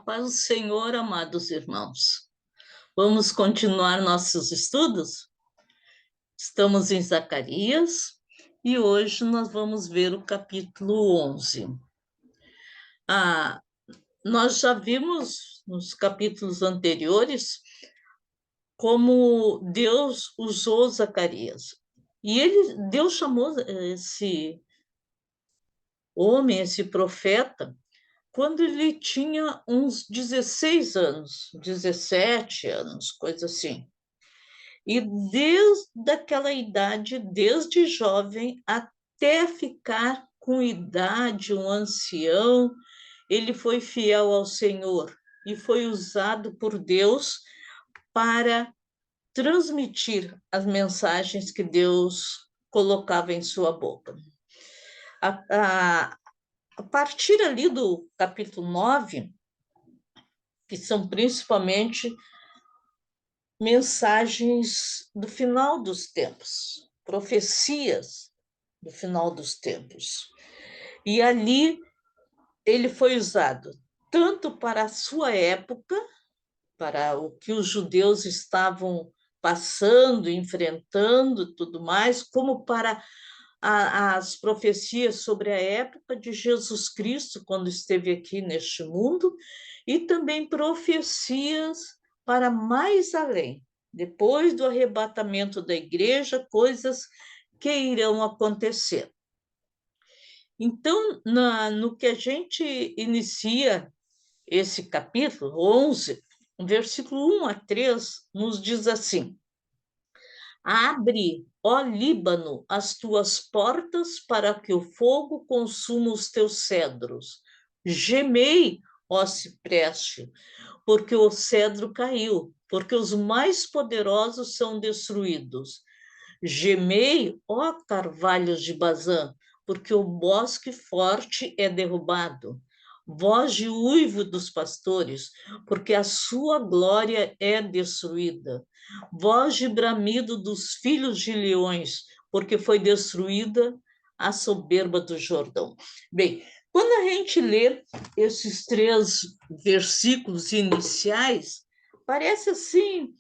paz do Senhor, amados irmãos. Vamos continuar nossos estudos? Estamos em Zacarias e hoje nós vamos ver o capítulo 11. Ah, nós já vimos nos capítulos anteriores como Deus usou Zacarias. E Deus chamou esse homem, esse profeta, quando ele tinha uns 16 anos, 17 anos, coisa assim. E desde aquela idade, desde jovem até ficar com idade, um ancião, ele foi fiel ao Senhor e foi usado por Deus para transmitir as mensagens que Deus colocava em sua boca. A partir ali do capítulo 9, que são principalmente mensagens do final dos tempos, profecias do final dos tempos. E ali ele foi usado tanto para a sua época, para o que os judeus estavam passando, enfrentando, tudo mais, como para as profecias sobre a época de Jesus Cristo, quando esteve aqui neste mundo, e também profecias para mais além, depois do arrebatamento da igreja, coisas que irão acontecer. Então, no que a gente inicia esse capítulo 11, versículo 1 a 3, nos diz assim: Abre, ó Líbano, as tuas portas para que o fogo consuma os teus cedros. Gemei, ó cipreste, porque o cedro caiu, porque os mais poderosos são destruídos. Gemei, ó carvalhos de Bazã, porque o bosque forte é derrubado. Voz de uivo dos pastores, porque a sua glória é destruída. Voz de bramido dos filhos de leões, porque foi destruída a soberba do Jordão. Bem, quando a gente lê esses 3 versículos iniciais, parece assim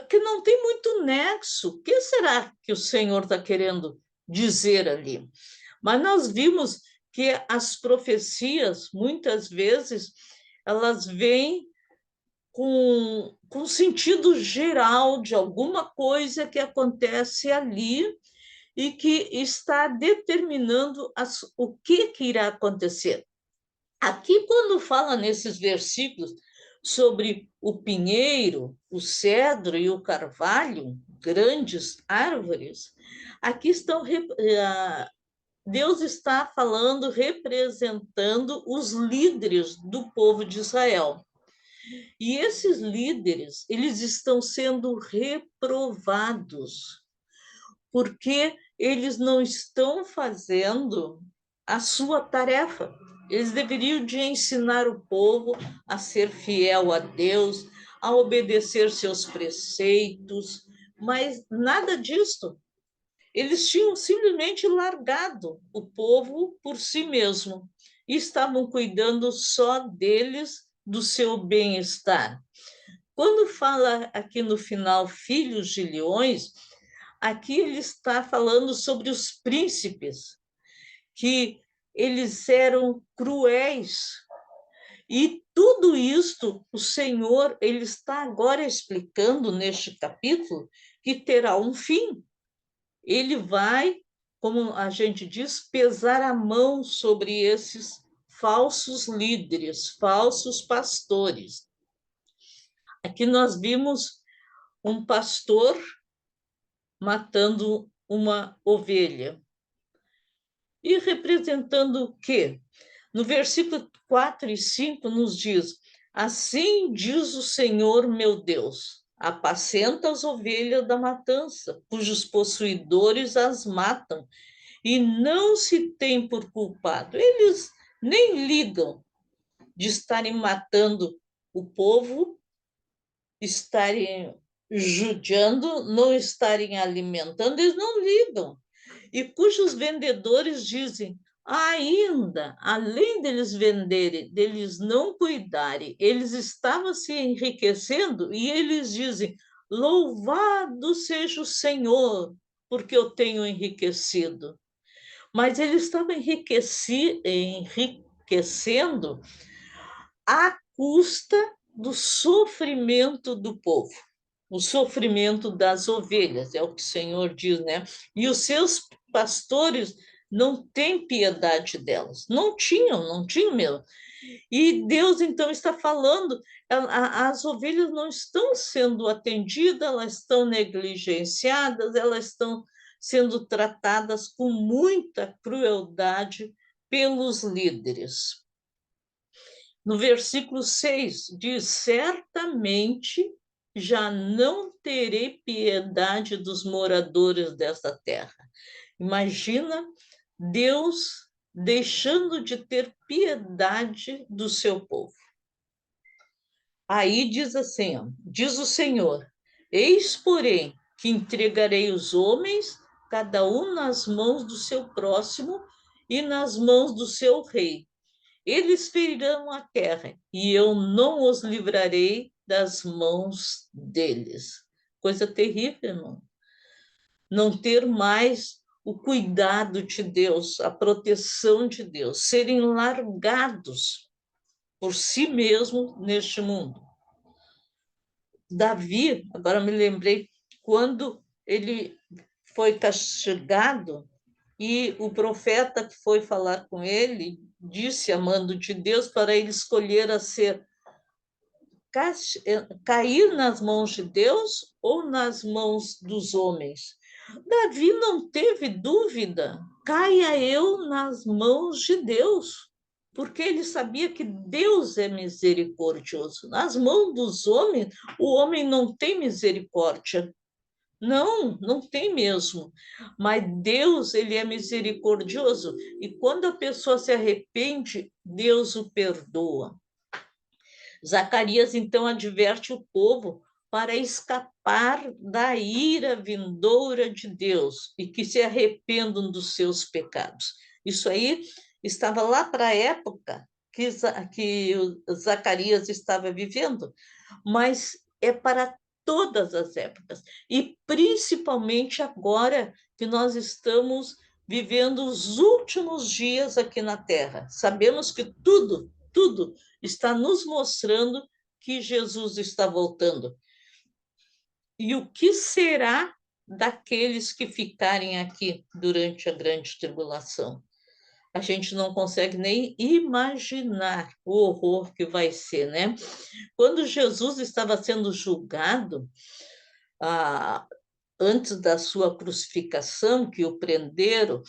que não tem muito nexo. O que será que o Senhor está querendo dizer ali? Mas nós vimos que as profecias, muitas vezes, elas vêm com sentido geral de alguma coisa que acontece ali e que está determinando o que irá acontecer. Aqui, quando fala nesses versículos sobre o pinheiro, o cedro e o carvalho, grandes árvores, aqui estão Deus está falando, representando os líderes do povo de Israel. E esses líderes, eles estão sendo reprovados, porque eles não estão fazendo a sua tarefa. Eles deveriam de ensinar o povo a ser fiel a Deus, a obedecer seus preceitos, mas nada disto. Eles tinham simplesmente largado o povo por si mesmo e estavam cuidando só deles, do seu bem-estar. Quando fala aqui no final filhos de leões, aqui ele está falando sobre os príncipes, que eles eram cruéis. E tudo isto o Senhor ele está agora explicando neste capítulo que terá um fim. Ele vai, como a gente diz, pesar a mão sobre esses falsos líderes, falsos pastores. Aqui nós vimos um pastor matando uma ovelha. E representando o quê? No versículo 4 e 5 nos diz: Assim diz o Senhor meu Deus, apacenta as ovelhas da matança, cujos possuidores as matam, e não se tem por culpado. Eles nem ligam de estarem matando o povo, estarem judiando, não estarem alimentando, eles não ligam. E cujos vendedores dizem: ainda, além deles venderem, deles não cuidarem, eles estavam se enriquecendo e eles dizem: Louvado seja o Senhor, porque eu tenho enriquecido. Mas eles estavam enriquecendo à custa do sofrimento do povo, o sofrimento das ovelhas, é o que o Senhor diz, né? E os seus pastores não têm piedade delas. Não tinham mesmo. E Deus, então, está falando, as ovelhas não estão sendo atendidas, elas estão negligenciadas, elas estão sendo tratadas com muita crueldade pelos líderes. No versículo 6 diz: certamente já não terei piedade dos moradores desta terra. Imagina Deus deixando de ter piedade do seu povo. Aí diz assim, ó, diz o Senhor: eis, porém, que entregarei os homens, cada um nas mãos do seu próximo e nas mãos do seu rei. Eles ferirão a terra, e eu não os livrarei das mãos deles. Coisa terrível, irmão. Não ter mais o cuidado de Deus, a proteção de Deus, serem largados por si mesmo neste mundo. Davi, agora me lembrei, quando ele foi castigado e o profeta que foi falar com ele disse, a mando de Deus, para ele escolher a ser cair nas mãos de Deus ou nas mãos dos homens. Davi não teve dúvida, caia eu nas mãos de Deus, porque ele sabia que Deus é misericordioso. Nas mãos dos homens, o homem não tem misericórdia. Não, não tem mesmo. Mas Deus, ele é misericordioso e quando a pessoa se arrepende, Deus o perdoa. Zacarias então adverte o povo para escapar da ira vindoura de Deus e que se arrependam dos seus pecados. Isso aí estava lá para a época que Zacarias estava vivendo, mas é para todas as épocas, e principalmente agora que nós estamos vivendo os últimos dias aqui na Terra. Sabemos que tudo está nos mostrando que Jesus está voltando. E o que será daqueles que ficarem aqui durante a grande tribulação? A gente não consegue nem imaginar o horror que vai ser, né? Quando Jesus estava sendo julgado, antes da sua crucificação, que o prenderam,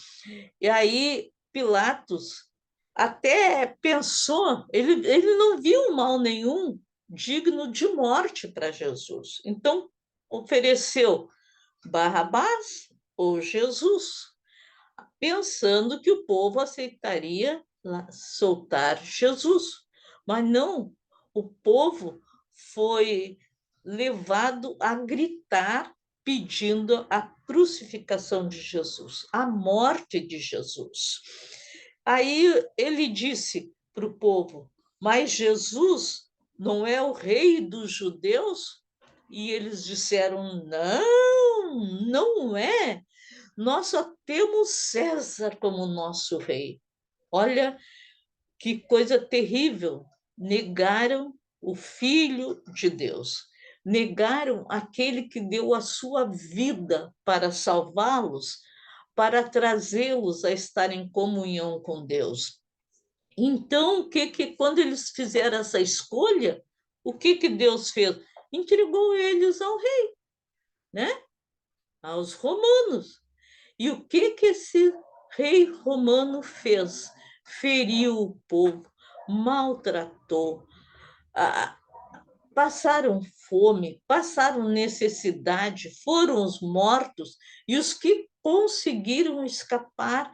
e aí Pilatos até pensou, ele não viu mal nenhum digno de morte para Jesus. Então, ofereceu Barrabás ou Jesus, pensando que o povo aceitaria soltar Jesus. Mas não, o povo foi levado a gritar pedindo a crucificação de Jesus, a morte de Jesus. Aí ele disse para o povo: mas Jesus não é o rei dos judeus? E eles disseram: não, não é. Nós só temos César como nosso rei. Olha que coisa terrível. Negaram o Filho de Deus. Negaram aquele que deu a sua vida para salvá-los, para trazê-los a estar em comunhão com Deus. Então, quando eles fizeram essa escolha, o que Deus fez? Entregou eles ao rei, né? Aos romanos. E o que esse rei romano fez? Feriu o povo, maltratou, passaram fome, passaram necessidade, foram os mortos, e os que conseguiram escapar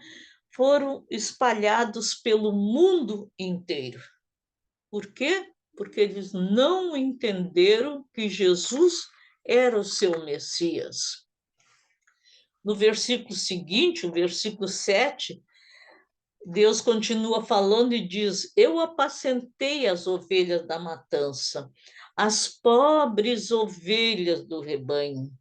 foram espalhados pelo mundo inteiro. Por quê? Porque eles não entenderam que Jesus era o seu Messias. No versículo seguinte, o versículo 7, Deus continua falando e diz: Eu apacentei as ovelhas da matança, as pobres ovelhas do rebanho.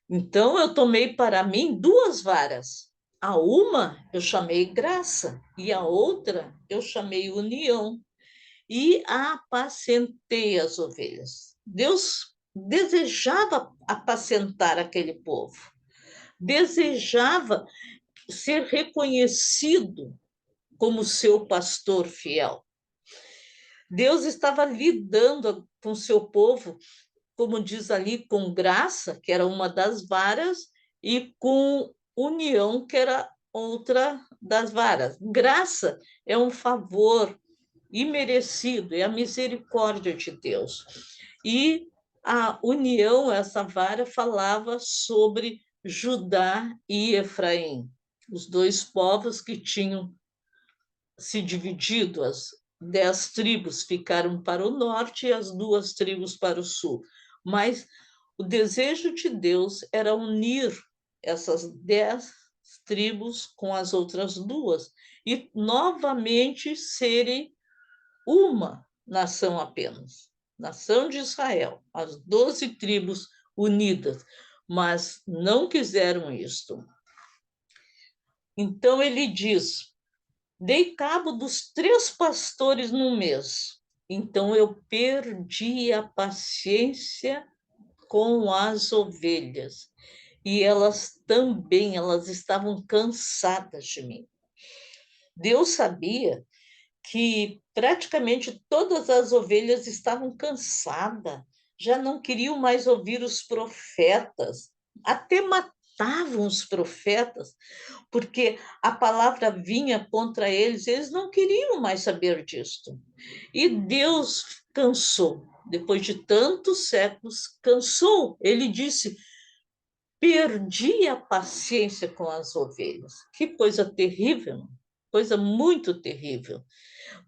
Então eu tomei para mim duas varas. A uma eu chamei graça, e a outra eu chamei união, e apacentei as ovelhas. Deus desejava apacentar aquele povo, desejava ser reconhecido como seu pastor fiel. Deus estava lidando com seu povo, como diz ali, com graça, que era uma das varas, e com união, que era outra das varas. Graça é um favor imerecido, é a misericórdia de Deus. E a união, essa vara, falava sobre Judá e Efraim, os dois povos que tinham se dividido, as 10 tribos ficaram para o norte e as 2 tribos para o sul. Mas o desejo de Deus era unir essas 10 tribos com as outras duas e novamente serem uma nação apenas, nação de Israel, as 12 tribos unidas, mas não quiseram isto. Então ele diz: Dei cabo dos 3 pastores num mês. Então eu perdi a paciência com as ovelhas. E elas também, elas estavam cansadas de mim. Deus sabia que praticamente todas as ovelhas estavam cansadas, já não queriam mais ouvir os profetas, até matavam os profetas, porque a palavra vinha contra eles, eles não queriam mais saber disto. E Deus cansou, depois de tantos séculos, cansou. Ele disse: perdi a paciência com as ovelhas. Que coisa terrível, coisa muito terrível.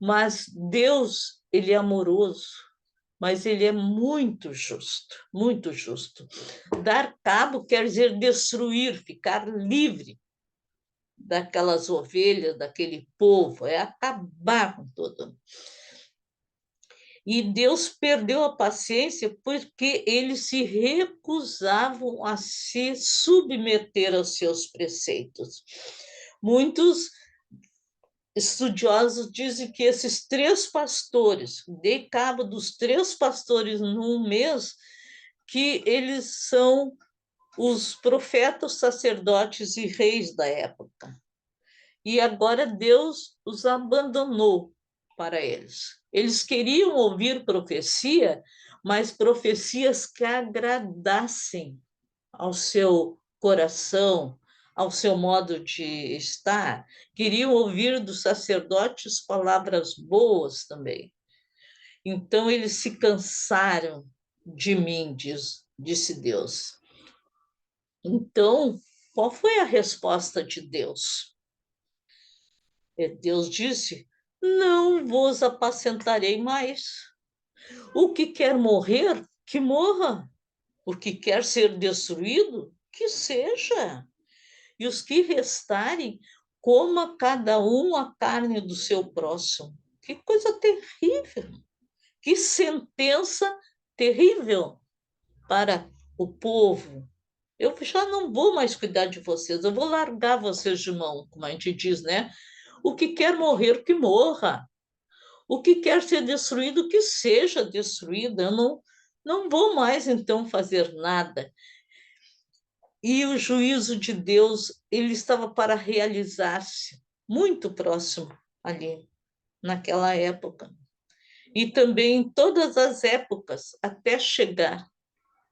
Mas Deus, ele é amoroso, mas ele é muito justo, muito justo. Dar cabo quer dizer destruir, ficar livre daquelas ovelhas, daquele povo, é acabar com tudo. E Deus perdeu a paciência porque eles se recusavam a se submeter aos seus preceitos. Muitos estudiosos dizem que esses 3 pastores, dei cabo dos 3 pastores num mês, que eles são os profetas, sacerdotes e reis da época. E agora Deus os abandonou para eles. Eles queriam ouvir profecia, mas profecias que agradassem ao seu coração, ao seu modo de estar. Queriam ouvir dos sacerdotes palavras boas também. Então eles se cansaram de mim, disse Deus. Então, qual foi a resposta de Deus? Deus disse: Não vos apacentarei mais. O que quer morrer, que morra. O que quer ser destruído, que seja. E os que restarem, coma cada um a carne do seu próximo. Que coisa terrível! Que sentença terrível para o povo. Eu já não vou mais cuidar de vocês, eu vou largar vocês de mão, como a gente diz, né? O que quer morrer, que morra. O que quer ser destruído, que seja destruído. Eu não vou mais, então, fazer nada. E o juízo de Deus, ele estava para realizar-se muito próximo ali, naquela época. E também em todas as épocas, até chegar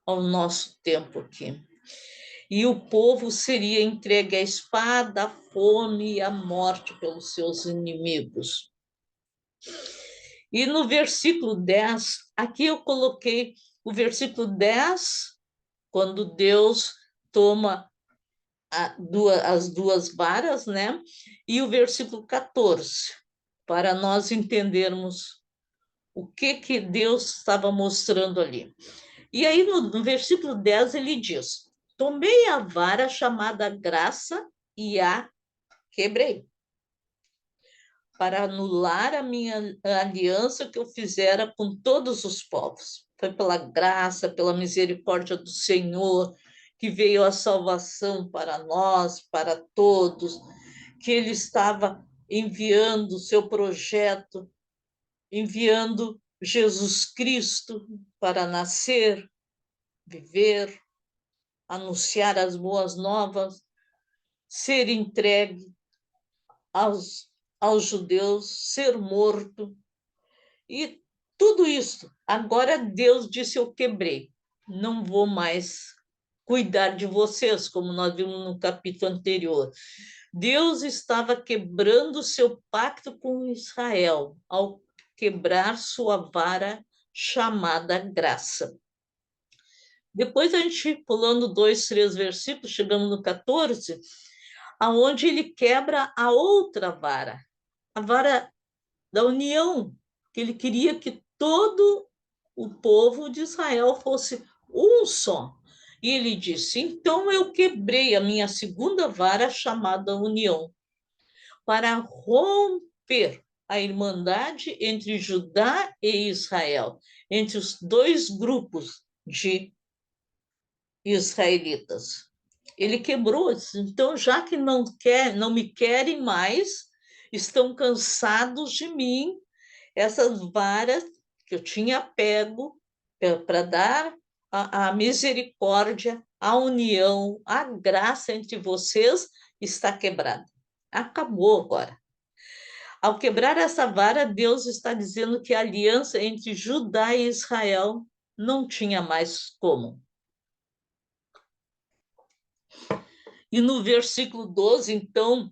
ao nosso tempo aqui. E o povo seria entregue à espada, à fome e à morte pelos seus inimigos. E no versículo 10, aqui eu coloquei o versículo 10, quando Deus toma as 2 varas, né? E o versículo 14, para nós entendermos o que Deus estava mostrando ali. E aí, no versículo 10, ele diz: Tomei a vara chamada graça e a quebrei. para anular a minha aliança que eu fizera com todos os povos. Foi pela graça, pela misericórdia do Senhor que veio a salvação para nós, para todos, que Ele estava enviando o seu projeto, enviando Jesus Cristo para nascer, viver, anunciar as boas novas, ser entregue aos judeus, ser morto. E tudo isso. Agora Deus disse: eu quebrei, não vou mais cuidar de vocês, como nós vimos no capítulo anterior. Deus estava quebrando seu pacto com Israel ao quebrar sua vara chamada graça. Depois a gente, pulando 2, 3 versículos, chegamos no 14, aonde ele quebra a outra vara, a vara da união, que ele queria que todo o povo de Israel fosse um só. E ele disse: então eu quebrei a minha segunda vara, chamada união, para romper a irmandade entre Judá e Israel, entre os dois grupos de israelitas. Ele quebrou, então, já que não me querem mais, estão cansados de mim, essas varas que eu tinha pego para dar a misericórdia, a união, a graça entre vocês está quebrada. Acabou agora. Ao quebrar essa vara, Deus está dizendo que a aliança entre Judá e Israel não tinha mais como. E no versículo 12, então,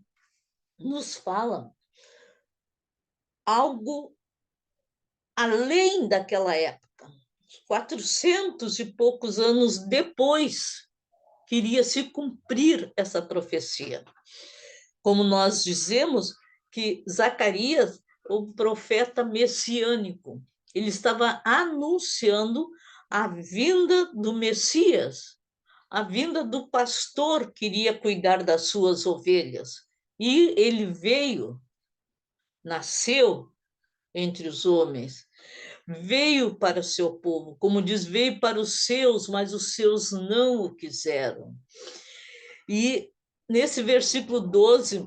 nos fala algo além daquela época. 400 e poucos anos depois, queria se cumprir essa profecia. Como nós dizemos, que Zacarias, o profeta messiânico, ele estava anunciando a vinda do Messias, a vinda do pastor que iria cuidar das suas ovelhas. E ele veio, nasceu entre os homens, veio para o seu povo, como diz, veio para os seus, mas os seus não o quiseram. E nesse versículo 12,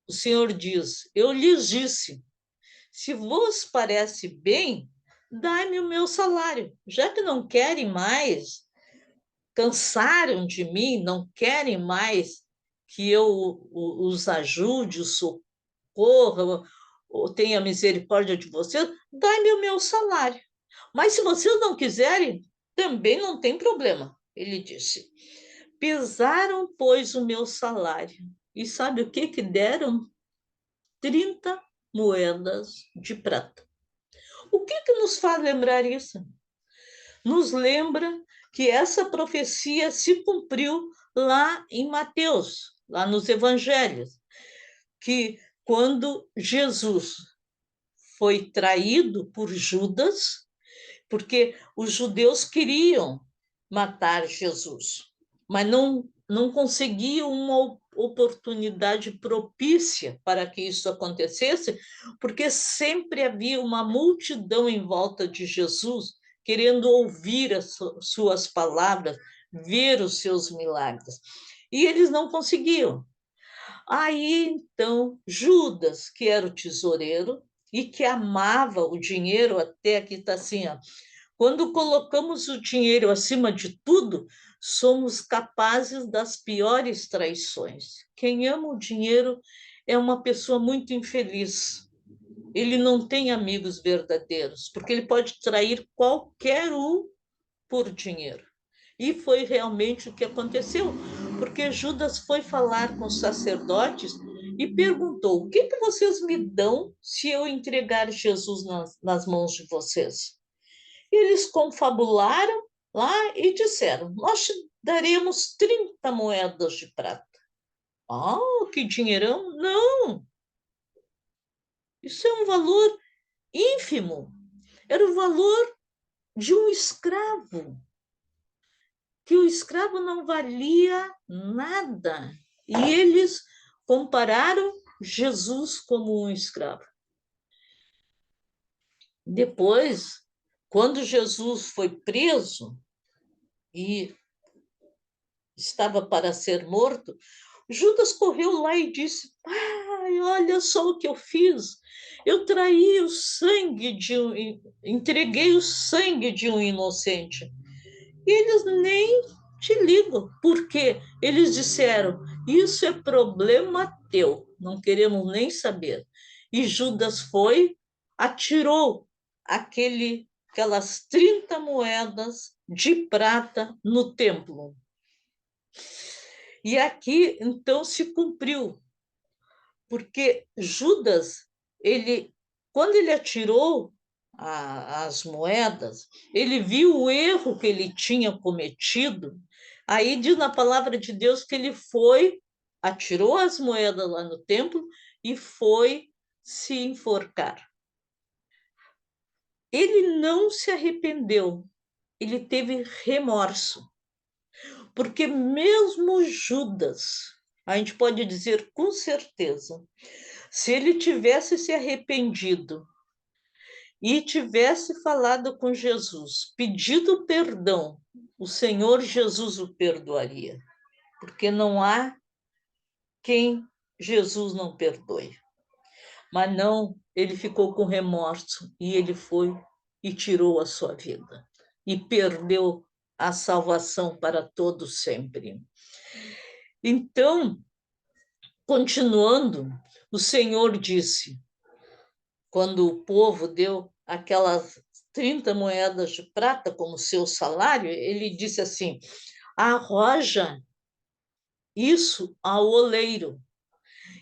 o Senhor diz: eu lhes disse, se vos parece bem, dai-me o meu salário, já que não querem mais, cansaram de mim, não querem mais que eu os ajude, os socorra, ou tenha misericórdia de vocês, dai-me o meu salário. Mas se vocês não quiserem, também não tem problema, ele disse. Pesaram, pois, o meu salário. E sabe o que que deram? 30 moedas de prata. O que que nos faz lembrar isso? Nos lembra que essa profecia se cumpriu lá em Mateus, lá nos evangelhos, que quando Jesus foi traído por Judas, porque os judeus queriam matar Jesus, mas não conseguiam uma oportunidade propícia para que isso acontecesse, porque sempre havia uma multidão em volta de Jesus, querendo ouvir as suas palavras, ver os seus milagres. E eles não conseguiam. Aí, então, Judas, que era o tesoureiro e que amava o dinheiro, até aqui está assim, ó, quando colocamos o dinheiro acima de tudo, somos capazes das piores traições. Quem ama o dinheiro é uma pessoa muito infeliz. Ele não tem amigos verdadeiros, porque ele pode trair qualquer um por dinheiro. E foi realmente o que aconteceu, porque Judas foi falar com os sacerdotes e perguntou: o que que vocês me dão se eu entregar Jesus nas mãos de vocês? Eles confabularam lá e disseram: nós te daremos 30 moedas de prata. Ah, que dinheirão! Não! Isso é um valor ínfimo. Era o valor de um escravo, que o escravo não valia nada. E eles compararam Jesus como um escravo. Depois, quando Jesus foi preso e estava para ser morto, Judas correu lá e disse: Pai, olha só o que eu fiz. Eu traí o sangue entreguei o sangue de um inocente. E eles nem te ligam, porque eles disseram: Isso é problema teu, não queremos nem saber. E Judas foi, atirou aquelas 30 moedas de prata no templo. E aqui, então, se cumpriu, porque Judas, quando ele atirou as moedas, ele viu o erro que ele tinha cometido. Aí diz na palavra de Deus que ele foi, atirou as moedas lá no templo e foi se enforcar. Ele não se arrependeu, ele teve remorso, porque mesmo Judas, a gente pode dizer com certeza, se ele tivesse se arrependido e tivesse falado com Jesus, pedido perdão, o Senhor Jesus o perdoaria, porque não há quem Jesus não perdoe. Mas não, ele ficou com remorso e ele foi e tirou a sua vida e perdeu a salvação para todo sempre. Então, continuando, o Senhor disse: quando o povo deu aquelas 30 moedas de prata como seu salário, ele disse assim: arroja isso ao oleiro,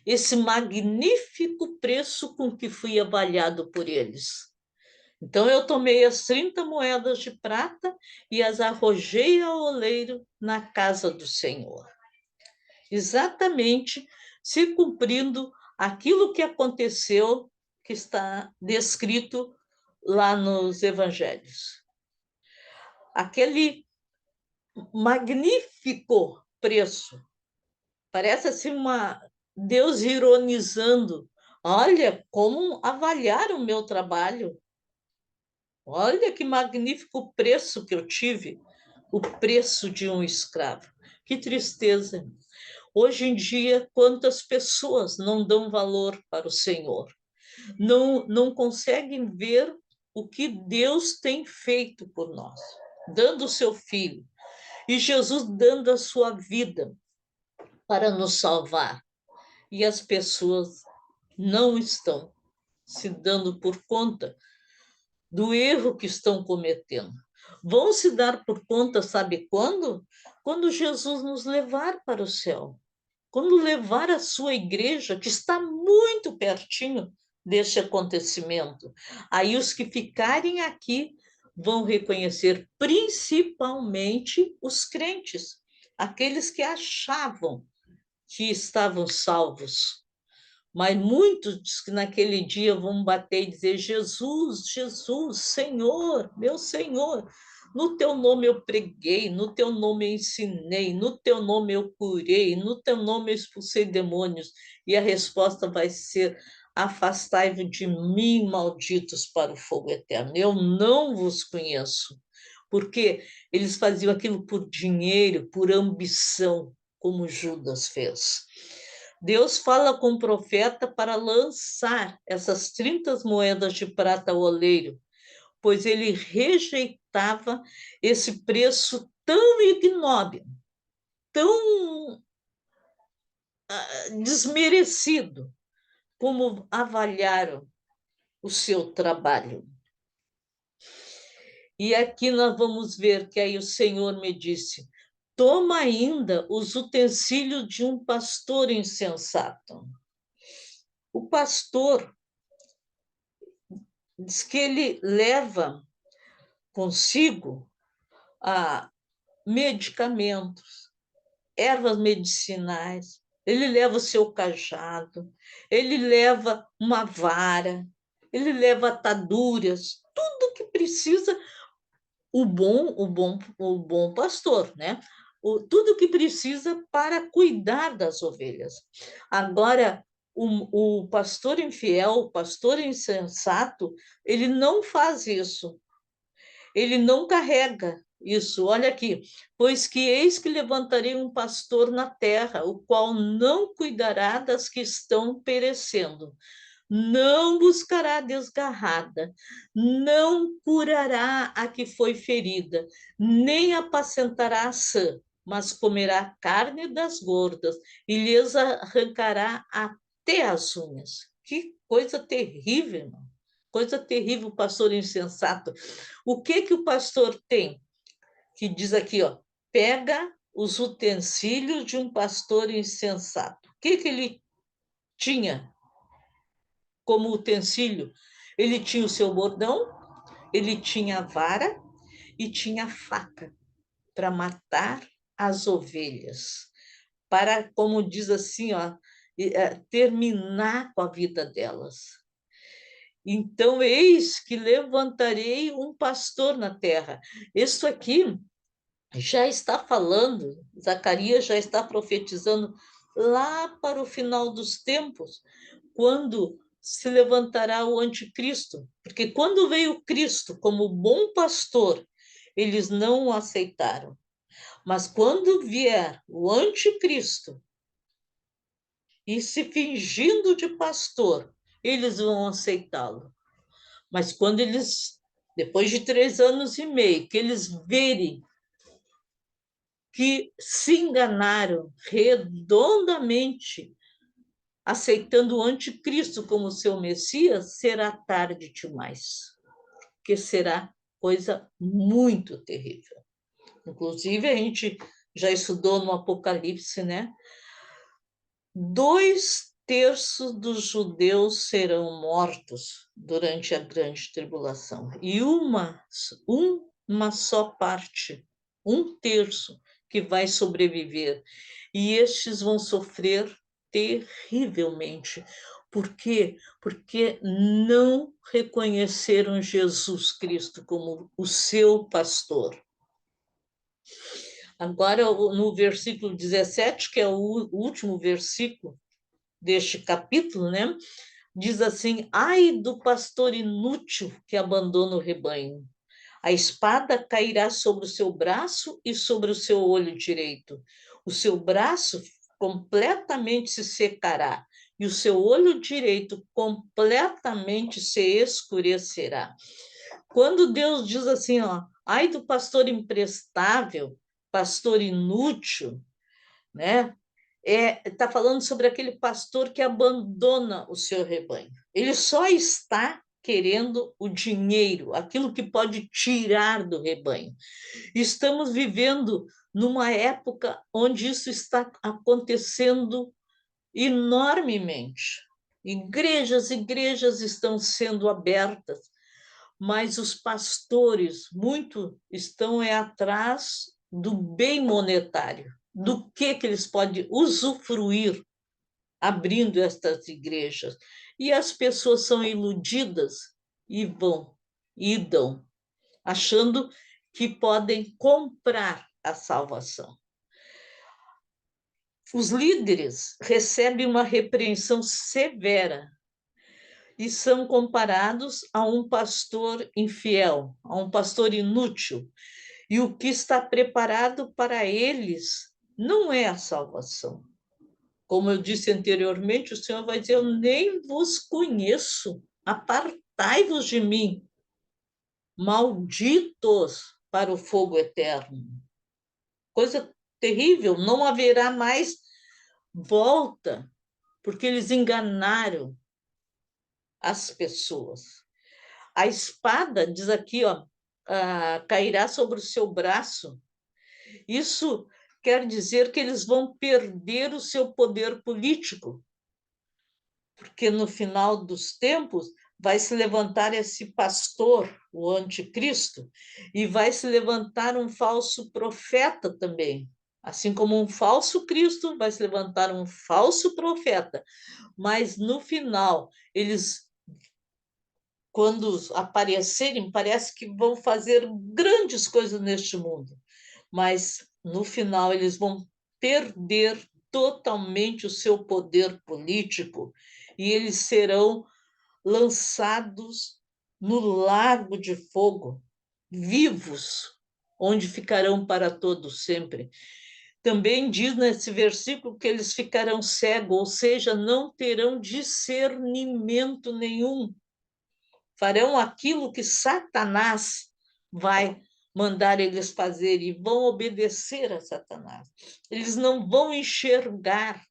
esse magnífico preço com que fui avaliado por eles. Então eu tomei as 30 moedas de prata e as arrojei ao oleiro na casa do Senhor. Exatamente se cumprindo aquilo que aconteceu, que está descrito lá nos evangelhos. Aquele magnífico preço, parece assim Deus ironizando. Olha como avaliaram o meu trabalho. Olha que magnífico preço que eu tive, o preço de um escravo. Que tristeza. Hoje em dia, quantas pessoas não dão valor para o Senhor? Não conseguem ver o que Deus tem feito por nós, dando o seu filho, e Jesus dando a sua vida para nos salvar. E as pessoas não estão se dando por conta do erro que estão cometendo. Vão se dar por conta, sabe quando? Quando Jesus nos levar para o céu. Quando levar a sua igreja, que está muito pertinho deste acontecimento. Aí os que ficarem aqui vão reconhecer principalmente os crentes, aqueles que achavam que estavam salvos. Mas muitos que naquele dia vão bater e dizer: Jesus, Jesus, Senhor, meu Senhor, no teu nome eu preguei, no teu nome eu ensinei, no teu nome eu curei, no teu nome eu expulsei demônios. E a resposta vai ser: afastai-vos de mim, malditos, para o fogo eterno. Eu não vos conheço. Porque eles faziam aquilo por dinheiro, por ambição, como Judas fez. Deus fala com o profeta para lançar essas 30 moedas de prata ao oleiro, pois ele rejeitava esse preço tão ignóbil, tão desmerecido, como avaliaram o seu trabalho. E aqui nós vamos ver que aí o Senhor me disse: toma ainda os utensílios de um pastor insensato. O pastor diz que ele leva consigo medicamentos, ervas medicinais, ele leva o seu cajado, ele leva uma vara, ele leva ataduras, tudo que precisa o bom pastor, né? Tudo que precisa para cuidar das ovelhas. Agora, O pastor infiel, o pastor insensato, ele não faz isso. Ele não carrega isso. Olha aqui, pois que eis que levantarei um pastor na terra, o qual não cuidará das que estão perecendo, não buscará a desgarrada, não curará a que foi ferida, nem apacentará a sã, mas comerá a carne das gordas e lhes arrancará até as unhas. Que coisa terrível, irmão. Coisa terrível, pastor insensato. O que que o pastor tem? Que diz aqui, ó, pega os utensílios de um pastor insensato. O que que ele tinha como utensílio? Ele tinha o seu bordão, ele tinha a vara e tinha a faca para matar as ovelhas, para, como diz assim, ó, terminar com a vida delas. Então, eis que levantarei um pastor na terra. Isso aqui já está falando, Zacarias já está profetizando lá para o final dos tempos, quando se levantará o anticristo. Porque quando veio Cristo como bom pastor, eles não o aceitaram. Mas quando vier o anticristo e se fingindo de pastor, eles vão aceitá-lo. Mas quando eles, depois de 3 anos e meio, que eles verem que se enganaram redondamente, aceitando o anticristo como seu Messias, será tarde demais, porque será coisa muito terrível. Inclusive, a gente já estudou no Apocalipse, né? 2/3 dos judeus serão mortos durante a grande tribulação, e uma só parte, 1/3, que vai sobreviver. E estes vão sofrer terrivelmente. Por quê? Porque não reconheceram Jesus Cristo como o seu pastor. Agora, no versículo 17, que é o último versículo deste capítulo, né? Diz assim: ai do pastor inútil que abandona o rebanho. A espada cairá sobre o seu braço e sobre o seu olho direito. O seu braço completamente se secará e o seu olho direito completamente se escurecerá. Quando Deus diz assim, ó, ai do pastor imprestável, pastor inútil, né? Está falando sobre aquele pastor que abandona o seu rebanho. Ele só está querendo o dinheiro, aquilo que pode tirar do rebanho. Estamos vivendo numa época onde isso está acontecendo enormemente. Igrejas estão sendo abertas, mas os pastores muito estão atrás do bem monetário, do que eles podem usufruir abrindo estas igrejas. E as pessoas são iludidas e vão, e dão, achando que podem comprar a salvação. Os líderes recebem uma repreensão severa e são comparados a um pastor infiel, a um pastor inútil. E o que está preparado para eles não é a salvação. Como eu disse anteriormente, o Senhor vai dizer: eu nem vos conheço, apartai-vos de mim, malditos para o fogo eterno. Coisa terrível, não haverá mais volta, porque eles enganaram as pessoas. A espada, diz aqui, ó, cairá sobre o seu braço. Isso quer dizer que eles vão perder o seu poder político, porque no final dos tempos vai se levantar esse pastor, o anticristo, e vai se levantar um falso profeta também. Assim como um falso Cristo, vai se levantar um falso profeta. Mas no final, eles, quando aparecerem, parece que vão fazer grandes coisas neste mundo. Mas no final, eles vão perder totalmente o seu poder político e eles serão lançados no lago de fogo, vivos, onde ficarão para todo sempre. Também diz nesse versículo que eles ficarão cegos, ou seja, não terão discernimento nenhum. Farão aquilo que Satanás vai mandar eles fazer e vão obedecer a Satanás. Eles não vão enxergar,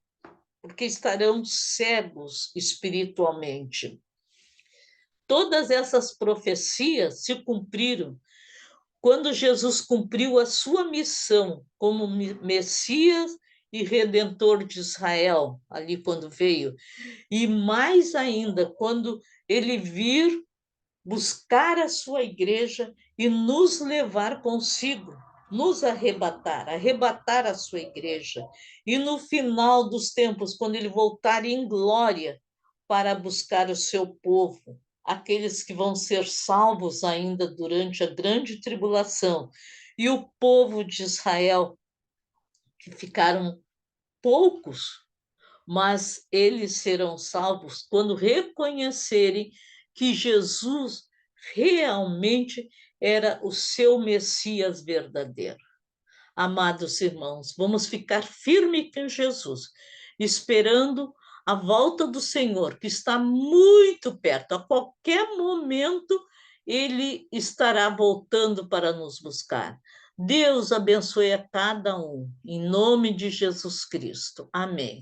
porque estarão cegos espiritualmente. Todas essas profecias se cumpriram quando Jesus cumpriu a sua missão como Messias e Redentor de Israel, ali quando veio, e mais ainda, quando ele vir buscar a sua igreja e nos levar consigo, nos arrebatar a sua igreja. E no final dos tempos, quando ele voltar em glória para buscar o seu povo, aqueles que vão ser salvos ainda durante a grande tribulação, e o povo de Israel, que ficaram poucos, mas eles serão salvos quando reconhecerem que Jesus realmente era o seu Messias verdadeiro. Amados irmãos, vamos ficar firmes com Jesus, esperando a volta do Senhor, que está muito perto. A qualquer momento, ele estará voltando para nos buscar. Deus abençoe a cada um, em nome de Jesus Cristo. Amém.